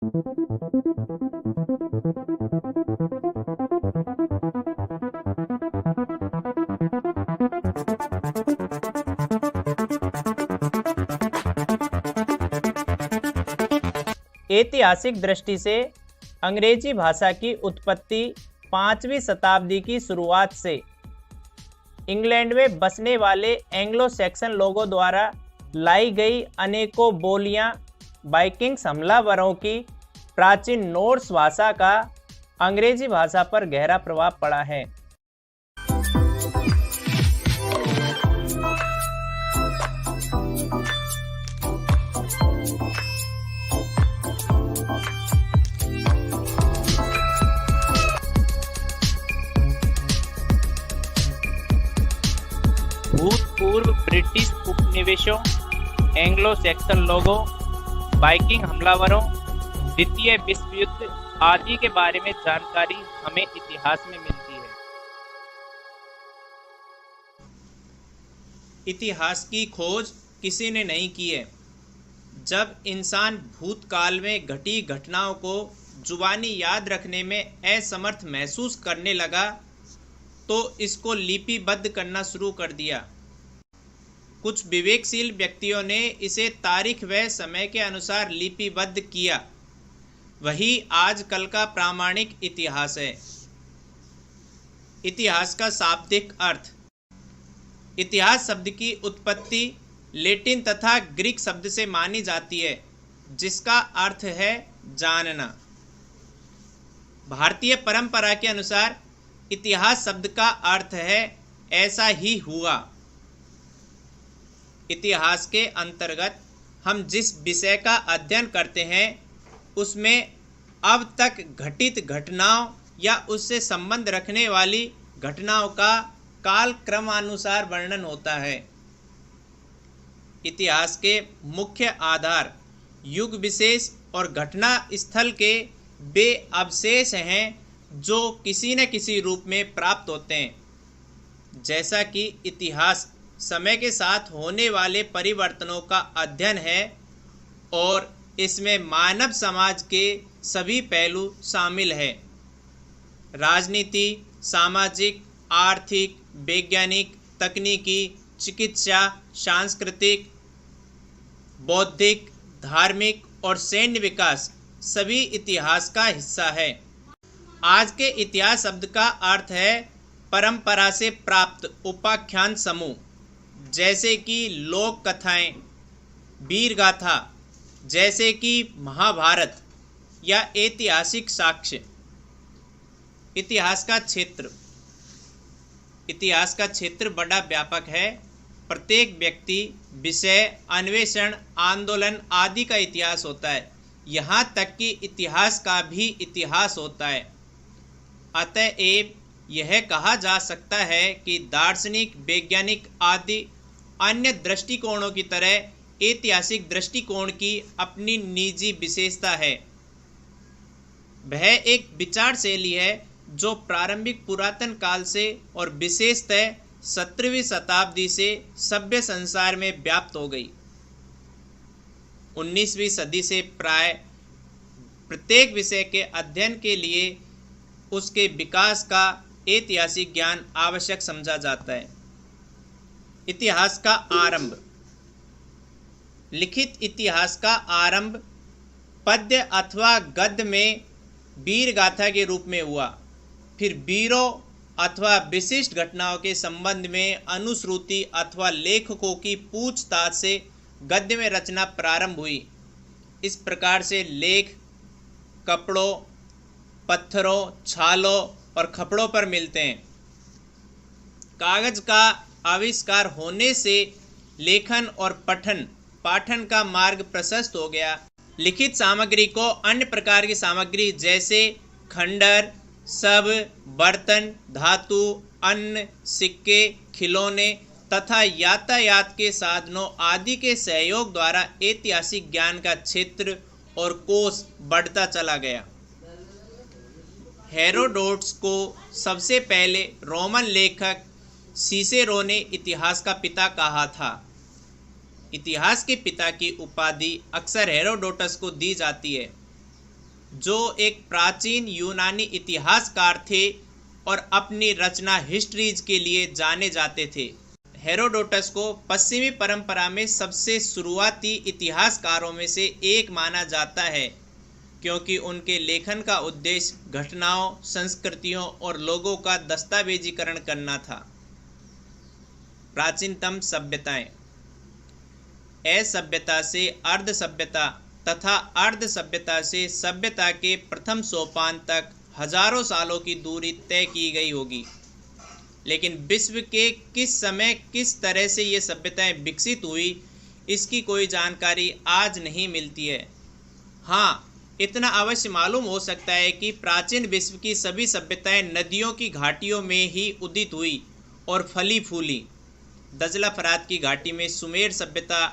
ऐतिहासिक दृष्टि से अंग्रेजी भाषा की उत्पत्ति 5वीं शताब्दी की शुरुआत से इंग्लैंड में बसने वाले एंग्लो सैक्सन लोगों द्वारा लाई गई अनेकों बोलियां वाइकिंग्स हमलावरों की प्राचीन नॉर्स भाषा का अंग्रेजी भाषा पर गहरा प्रभाव पड़ा है। भूतपूर्व ब्रिटिश उपनिवेशों, एंग्लो सैक्सन लोगों, वाइकिंग हमलावरों, द्वितीय विश्व युद्ध आदि के बारे में जानकारी हमें इतिहास में मिलती है। इतिहास की खोज किसी ने नहीं की है। जब इंसान भूतकाल में घटी घटनाओं को जुबानी याद रखने में असमर्थ महसूस करने लगा तो इसको लिपिबद्ध करना शुरू कर दिया। कुछ विवेकशील व्यक्तियों ने इसे तारीख व समय के अनुसार लिपिबद्ध किया। वही आजकल का प्रामाणिक इतिहास है। इतिहास का शाब्दिक अर्थ। इतिहास शब्द की उत्पत्ति लैटिन तथा ग्रीक शब्द से मानी जाती है, जिसका अर्थ है जानना। भारतीय परंपरा के अनुसार इतिहास शब्द का अर्थ है ऐसा ही हुआ। इतिहास के अंतर्गत हम जिस विषय का अध्ययन करते हैं उसमें अब तक घटित घटनाओं या उससे संबंध रखने वाली घटनाओं का काल क्रमानुसार वर्णन होता है। इतिहास के मुख्य आधार युग विशेष और घटना स्थल के वे अवशेष हैं जो किसी न किसी रूप में प्राप्त होते हैं। जैसा कि इतिहास समय के साथ होने वाले परिवर्तनों का अध्ययन है और इसमें मानव समाज के सभी पहलू शामिल हैं। राजनीति, सामाजिक, आर्थिक, वैज्ञानिक, तकनीकी, चिकित्सा, सांस्कृतिक, बौद्धिक, धार्मिक और सैन्य विकास सभी इतिहास का हिस्सा है। आज के इतिहास शब्द का अर्थ है परंपरा से प्राप्त उपाख्यान समूह, जैसे कि लोक कथाएं, वीर गाथा, जैसे कि महाभारत या ऐतिहासिक साक्ष्य। इतिहास का क्षेत्र। इतिहास का क्षेत्र बड़ा व्यापक है। प्रत्येक व्यक्ति, विषय, अन्वेषण, आंदोलन आदि का इतिहास होता है। यहाँ तक कि इतिहास का भी इतिहास होता है। अतएव यह कहा जा सकता है कि दार्शनिक, वैज्ञानिक आदि अन्य दृष्टिकोणों की तरह ऐतिहासिक दृष्टिकोण की अपनी निजी विशेषता है। वह एक विचार शैली है जो प्रारंभिक पुरातन काल से और विशेषतः 17वीं शताब्दी से सभ्य संसार में व्याप्त हो गई। 19वीं सदी से प्राय प्रत्येक विषय के अध्ययन के लिए उसके विकास का ऐतिहासिक ज्ञान आवश्यक समझा जाता है। इतिहास का आरंभ। लिखित इतिहास का आरंभ पद्य अथवा गद्य में वीर गाथा के रूप में हुआ। फिर वीरों अथवा विशिष्ट घटनाओं के संबंध में अनुश्रुति अथवा लेखकों की पूछताछ से गद्य में रचना प्रारंभ हुई। इस प्रकार से लेख कपड़ों, पत्थरों, छालों और खपड़ों पर मिलते हैं। कागज का आविष्कार होने से लेखन और पाठन का मार्ग प्रशस्त हो गया। लिखित सामग्री को अन्य प्रकार की सामग्री जैसे खंडर, सब, बर्तन, धातु, अन्न, सिक्के, खिलौने तथा यातायात के साधनों आदि के सहयोग द्वारा ऐतिहासिक ज्ञान का क्षेत्र और कोश बढ़ता चला गया। हेरोडोटस को सबसे पहले रोमन लेखक सीसेरो ने इतिहास का पिता कहा था। इतिहास के पिता की उपाधि अक्सर हेरोडोटस को दी जाती है। जो एक प्राचीन यूनानी इतिहासकार थे और अपनी रचना हिस्ट्रीज के लिए जाने जाते थे। हेरोडोटस को पश्चिमी परंपरा में सबसे शुरुआती इतिहासकारों में से एक माना जाता है, क्योंकि उनके लेखन का उद्देश्य घटनाओं, संस्कृतियों और लोगों का दस्तावेजीकरण करना था। प्राचीनतम सभ्यताएं। असभ्यता से अर्ध सभ्यता तथा अर्ध सभ्यता से सभ्यता के प्रथम सोपान तक हजारों सालों की दूरी तय की गई होगी, लेकिन विश्व के किस समय किस तरह से ये सभ्यताएं विकसित हुई, इसकी कोई जानकारी आज नहीं मिलती है। हाँ, इतना अवश्य मालूम हो सकता है कि प्राचीन विश्व की सभी सभ्यताएं नदियों की घाटियों में ही उदित हुई और फली फूली। दजला फरात की घाटी में सुमेर सभ्यता,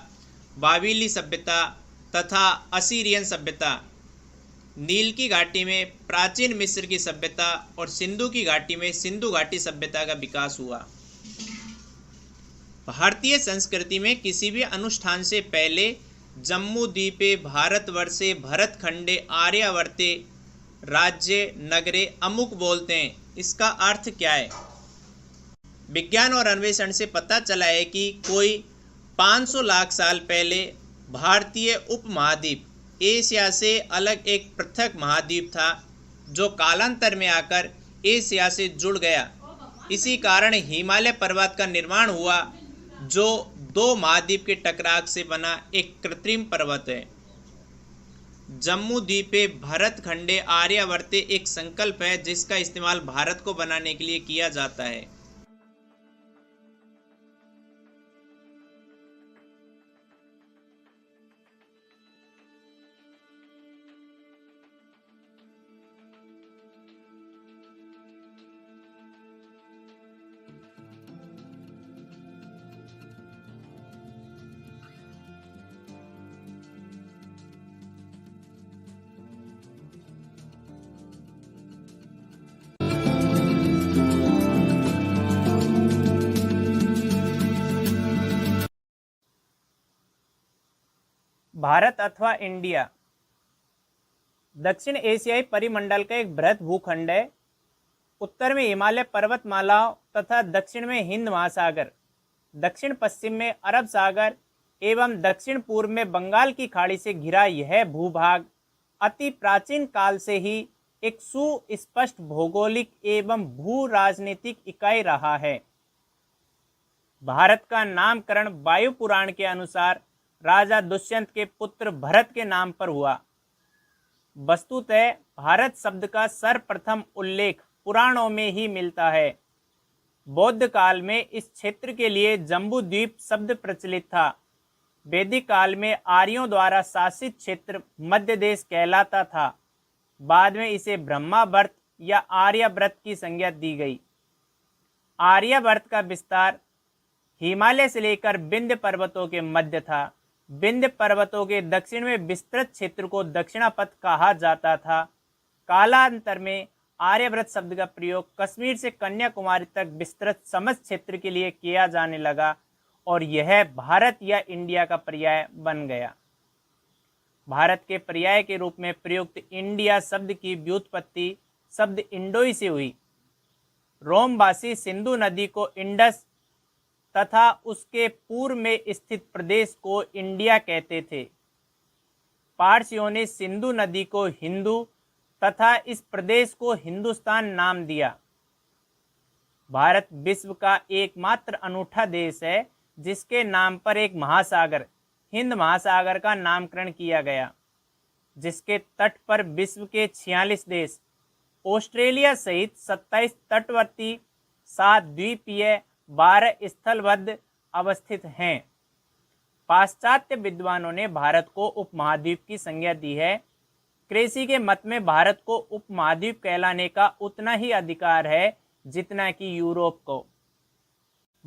बाबिली सभ्यता तथा असीरियन सभ्यता, नील की घाटी में प्राचीन मिस्र की सभ्यता और सिंधु की घाटी में सिंधु घाटी सभ्यता का विकास हुआ। भारतीय संस्कृति में किसी भी अनुष्ठान से पहले जम्मू द्वीपे भारतवर्षे भरतखंडे आर्यावर्ते राज्य नगरे अमुक बोलते हैं। इसका अर्थ क्या है? विज्ञान और अन्वेषण से पता चला है कि कोई 500 लाख साल पहले भारतीय उपमहाद्वीप एशिया से अलग एक पृथक महाद्वीप था, जो कालांतर में आकर एशिया से जुड़ गया। इसी कारण हिमालय पर्वत का निर्माण हुआ, जो दो महाद्वीप के टकराव से बना एक कृत्रिम पर्वत है। जम्मू द्वीपे भरतखंडे आर्यावर्ते एक संकल्प है जिसका इस्तेमाल भारत को बनाने के लिए किया जाता है। भारत अथवा इंडिया दक्षिण एशियाई परिमंडल का एक बृहद भूखंड है। उत्तर में हिमालय पर्वतमालाओं तथा दक्षिण में हिंद महासागर, दक्षिण पश्चिम में अरब सागर एवं दक्षिण पूर्व में बंगाल की खाड़ी से घिरा यह भूभाग अति प्राचीन काल से ही एक सुस्पष्ट भौगोलिक एवं भू राजनीतिक इकाई रहा है। भारत का नामकरण वायु पुराण के अनुसार राजा दुष्यंत के पुत्र भरत के नाम पर हुआ। वस्तुतः भारत शब्द का सर्वप्रथम उल्लेख पुराणों में ही मिलता है। बौद्ध काल में इस क्षेत्र के लिए जम्बू द्वीप शब्द प्रचलित था। वैदिक काल में आर्यों द्वारा शासित क्षेत्र मध्य देश कहलाता था। बाद में इसे ब्रह्मावर्त या आर्यावर्त की संज्ञा दी गई। आर्यावर्त का विस्तार हिमालय से लेकर विंध्य पर्वतों के मध्य था। विंध्य पर्वतों के दक्षिण में विस्तृत क्षेत्र को दक्षिणापथ कहा जाता था। कालांतर में आर्यावर्त शब्द का प्रयोग कश्मीर से कन्याकुमारी तक विस्तृत समस्त क्षेत्र के लिए किया जाने लगा और यह भारत या इंडिया का पर्याय बन गया। भारत के पर्याय के रूप में प्रयुक्त इंडिया शब्द की व्युत्पत्ति शब्द इंडोई से हुई। रोमवासी सिंधु नदी को इंडस तथा उसके पूर्व में स्थित प्रदेश को इंडिया कहते थे। पारसियों ने सिंधु नदी को हिंदू तथा इस प्रदेश को हिंदुस्तान नाम दिया। भारत विश्व का एकमात्र अनूठा देश है जिसके नाम पर एक महासागर हिंद महासागर का नामकरण किया गया, जिसके तट पर विश्व के 46 देश, ऑस्ट्रेलिया सहित 27 तटवर्ती, 7 द्वीपीय, 12 स्थलबद्ध अवस्थित हैं। पाश्चात्य विद्वानों ने भारत को उपमहाद्वीप की संज्ञा दी है। क्रेसी के मत में भारत को उपमहाद्वीप कहलाने का उतना ही अधिकार है जितना कि यूरोप को।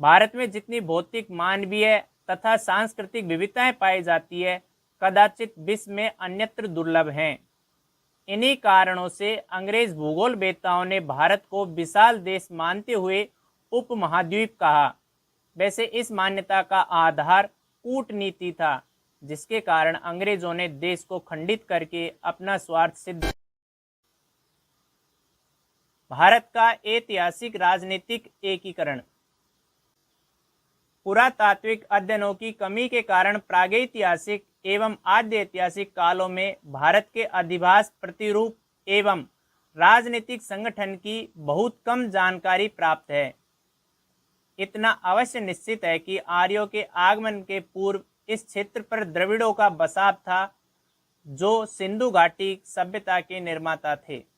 भारत में जितनी भौतिक, मानवीय तथा सांस्कृतिक विविधताएं पाई जाती है, कदाचित विश्व में अन्यत्र दुर्लभ हैं। इन्हीं कारणों से अंग्रेज भूगोल वेत्ताओं ने भारत को विशाल देश मानते हुए उपमहाद्वीप कहा। वैसे इस मान्यता का आधार कूटनीति था, जिसके कारण अंग्रेजों ने देश को खंडित करके अपना स्वार्थ सिद्ध भारत का ऐतिहासिक राजनीतिक एकीकरण। पुरातात्विक अध्ययनों की कमी के कारण प्रागैतिहासिक एवं आद्य ऐतिहासिक कालों में भारत के अधिवास, प्रतिरूप एवं राजनीतिक संगठन की बहुत कम जानकारी प्राप्त है। इतना अवश्य निश्चित है कि आर्यों के आगमन के पूर्व इस क्षेत्र पर द्रविड़ों का बसाव था, जो सिंधु घाटी सभ्यता के निर्माता थे।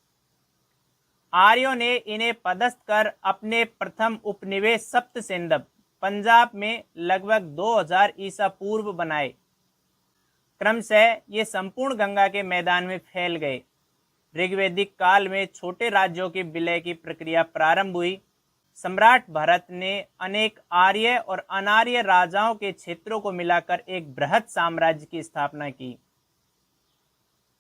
आर्यों ने इन्हें पदस्थ कर अपने प्रथम उपनिवेश सप्तसेंदब पंजाब में लगभग 2000 ईसा पूर्व बनाए। क्रमशः ये संपूर्ण गंगा के मैदान में फैल गए। ऋग्वैदिक काल में छोटे राज्यों के विलय की प्रक्रिया प्रारंभ हुई। सम्राट भरत ने अनेक आर्य और अनार्य राजाओं के क्षेत्रों को मिलाकर एक बृहद साम्राज्य की स्थापना की।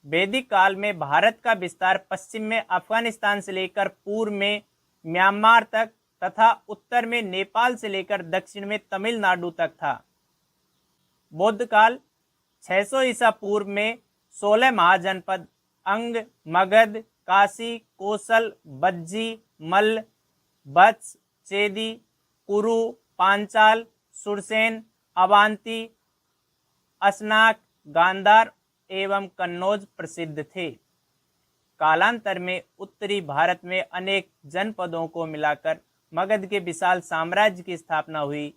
वैदिक काल में भारत का विस्तार पश्चिम में अफगानिस्तान से लेकर पूर्व में म्यांमार तक तथा उत्तर में नेपाल से लेकर दक्षिण में तमिलनाडु तक था। बौद्ध काल 600 ईसा पूर्व में 16 महाजनपद अंग, मगध, काशी, कोसल, बज्जी, मल्ल, वत्स, चेदी, कुरु, पांचाल, सुरसेन, अवांती, असनाक, गांधार एवं कन्नौज प्रसिद्ध थे। कालांतर में उत्तरी भारत में अनेक जनपदों को मिलाकर मगध के विशाल साम्राज्य की स्थापना हुई।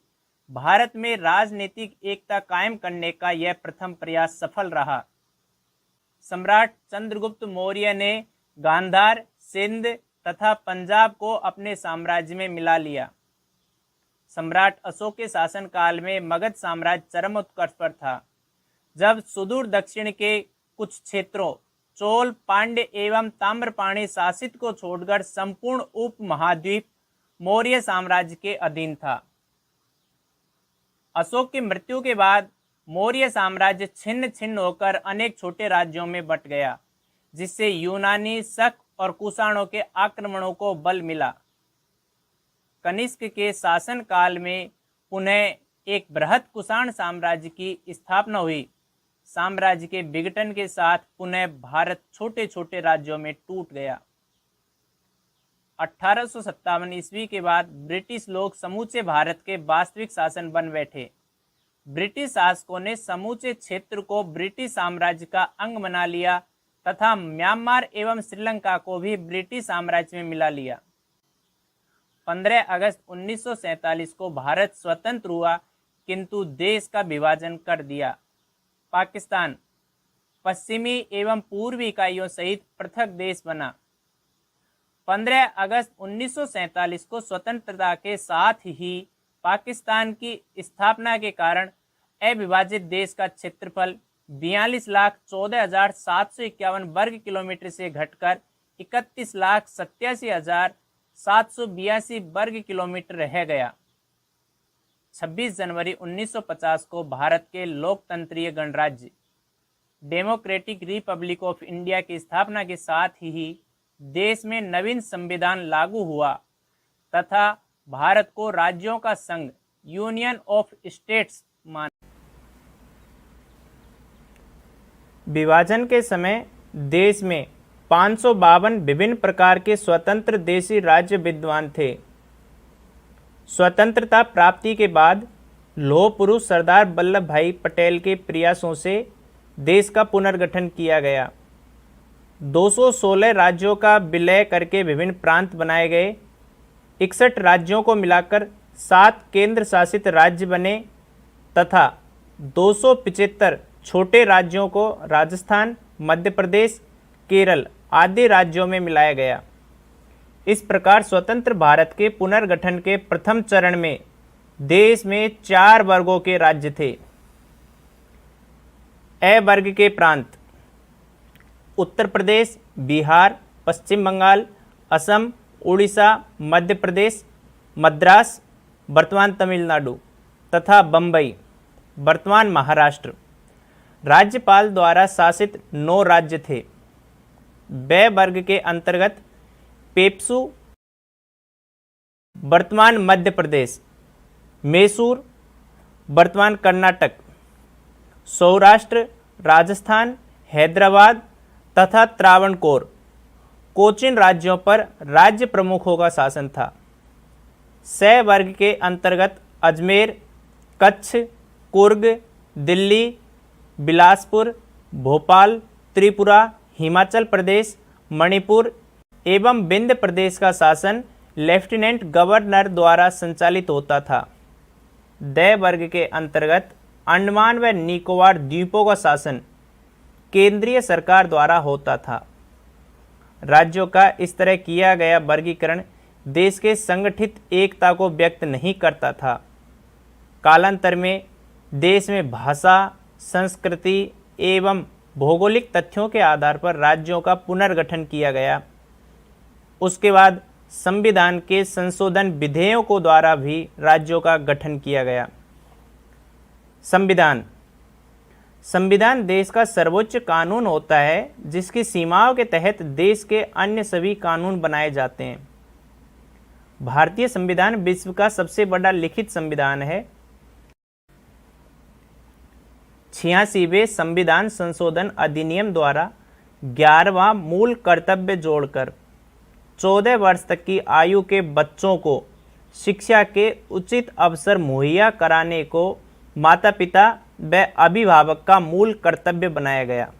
भारत में राजनीतिक एकता कायम करने का यह प्रथम प्रयास सफल रहा। सम्राट चंद्रगुप्त मौर्य ने गांधार, सिंध तथा पंजाब को अपने साम्राज्य में मिला लिया। सम्राट अशोक के शासनकाल में मगध साम्राज्य चरम उत्कर्ष पर था, जब सुदूर दक्षिण के कुछ क्षेत्रों चोल, पांड्य एवं ताम्रपाणी शासित को छोड़कर संपूर्ण उपमहाद्वीप मौर्य साम्राज्य के अधीन था। अशोक की मृत्यु के बाद मौर्य साम्राज्य छिन्न छिन्न होकर अनेक छोटे राज्यों में बंट गया, जिससे यूनानी, शक और कुषाणों के आक्रमणों को बल मिला। कनिष्क के शासन काल में पुनः एक बृहद कुषाण साम्राज्य की स्थापना हुई। साम्राज्य के विघटन के साथ पुनः भारत छोटे छोटे राज्यों में टूट गया। 1857 ईस्वी के बाद ब्रिटिश लोग समूचे भारत के वास्तविक शासन बन बैठे। ब्रिटिश शासकों ने समूचे क्षेत्र को ब्रिटिश साम्राज्य का अंग बना लिया तथा म्यांमार एवं श्रीलंका को भी ब्रिटिश साम्राज्य में मिला लिया। 15 अगस्त 1947 को भारत स्वतंत्र हुआ, किंतु देश का विभाजन कर दिया। पाकिस्तान पश्चिमी एवं पूर्वी इकाइयों सहित पृथक देश बना। 15 अगस्त 1947 को स्वतंत्रता के साथ ही पाकिस्तान की स्थापना के कारण अविभाजित देश का क्षेत्रफल 42,14,751 वर्ग किलोमीटर से घटकर 31,87,782 वर्ग किलोमीटर रह गया। 26 जनवरी 1950 को भारत के लोकतंत्रीय गणराज्य डेमोक्रेटिक रिपब्लिक ऑफ इंडिया की स्थापना के साथ ही देश में नवीन संविधान लागू हुआ तथा भारत को राज्यों का संघ यूनियन ऑफ स्टेट्स माना। विभाजन के समय देश में 552 विभिन्न प्रकार के स्वतंत्र देशी राज्य विद्यमान थे। स्वतंत्रता प्राप्ति के बाद लौह पुरुष सरदार वल्लभ भाई पटेल के प्रयासों से देश का पुनर्गठन किया गया। 216 राज्यों का विलय करके विभिन्न प्रांत बनाए गए। 61 राज्यों को मिलाकर 7 केंद्र शासित राज्य बने तथा 275 छोटे राज्यों को राजस्थान, मध्य प्रदेश, केरल आदि राज्यों में मिलाया गया। इस प्रकार स्वतंत्र भारत के पुनर्गठन के प्रथम चरण में देश में 4 वर्गों के राज्य थे। ए वर्ग के प्रांत उत्तर प्रदेश, बिहार, पश्चिम बंगाल, असम, उड़ीसा, मध्य प्रदेश, मद्रास वर्तमान तमिलनाडु तथा बम्बई वर्तमान महाराष्ट्र। राज्यपाल द्वारा शासित 9 राज्य थे। वे वर्ग के अंतर्गत पेप्सू वर्तमान मध्य प्रदेश, मैसूर वर्तमान कर्नाटक, सौराष्ट्र, राजस्थान, हैदराबाद तथा त्रावणकोर कोचिन राज्यों पर राज्य प्रमुखों का शासन था। स वर्ग के अंतर्गत अजमेर, कच्छ, कुर्ग, दिल्ली, बिलासपुर, भोपाल, त्रिपुरा, हिमाचल प्रदेश, मणिपुर एवं विंध्य प्रदेश का शासन लेफ्टिनेंट गवर्नर द्वारा संचालित होता था। द वर्ग के अंतर्गत अंडमान व निकोबार द्वीपों का शासन केंद्रीय सरकार द्वारा होता था। राज्यों का इस तरह किया गया वर्गीकरण देश के संगठित एकता को व्यक्त नहीं करता था। कालांतर में देश में भाषा, संस्कृति एवं भौगोलिक तथ्यों के आधार पर राज्यों का पुनर्गठन किया गया। उसके बाद संविधान के संशोधन विधेयकों द्वारा भी राज्यों का गठन किया गया। संविधान देश का सर्वोच्च कानून होता है, जिसकी सीमाओं के तहत देश के अन्य सभी कानून बनाए जाते हैं। भारतीय संविधान विश्व का सबसे बड़ा लिखित संविधान है। 86वें संविधान संशोधन अधिनियम द्वारा 11वां मूल कर्तव्य जोड़कर 14 वर्ष तक की आयु के बच्चों को शिक्षा के उचित अवसर मुहैया कराने को माता पिता व अभिभावक का मूल कर्तव्य बनाया गया।